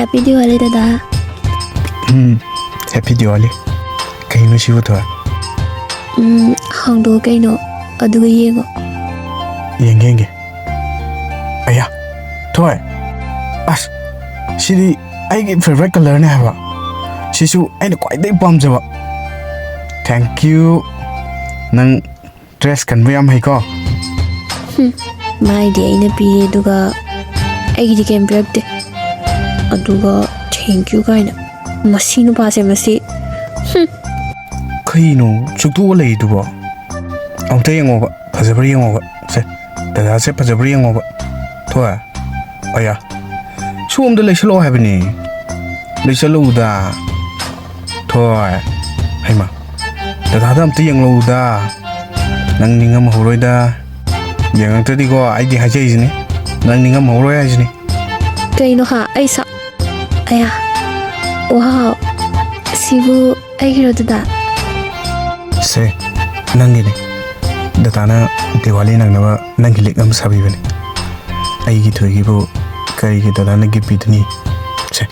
Happy Diwali dada. Happy Diwali. Kay no siya to? Hangdo kay no. Aduga yengo. Yenge. Aya. Toy. As. Sidi ay favorite color na haba. Sisu ay quite day bomb jaba. Thank you. Nang dress kan ba yam hay ko? My day na pili duga. Ay di kem piragte. Aduga thank you kay na. Masino pa se masi. Kay no chuktu wala ito ba? Ang tayo nga ba? Pazabari nga ba? Se. Dada se pazabari nga ba? Toy. Aya. Suom da leisalo habi ni. Leisalo da. Toy. Hay ma. Dada da am tayo nga da. Nang ninga mahuroy da. Yang tadi ko ay di haja izini. Nang ninga mahuroy izini. Kay no ha ay sa. Aya. Wow. Sibu ay hiro dada. Se. Nang gini. Datana Diwali nang nawa nang hilik am sabi bane. Ay gitu gitu kay kita dana gipit ni. Se.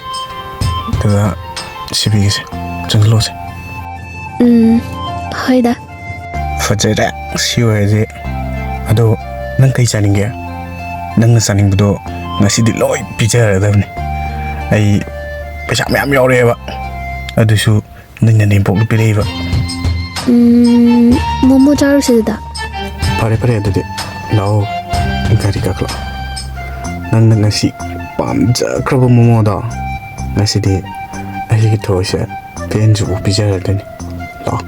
Dada sibi se. Jenglo se. Hoy da. Fajera siyo je. Ado nang kay saning ya. Nang saning budo ngasi di loy pijar davne. Ay pesa me am yore ba. Ado su nang nanim pok pire ba. Momo jaru se dada. Pare adade. Lao gari ka klo. Nang ngasi pamja krabo momo da. Ngasi di ay gitu se. Penju pijar dani. Lao.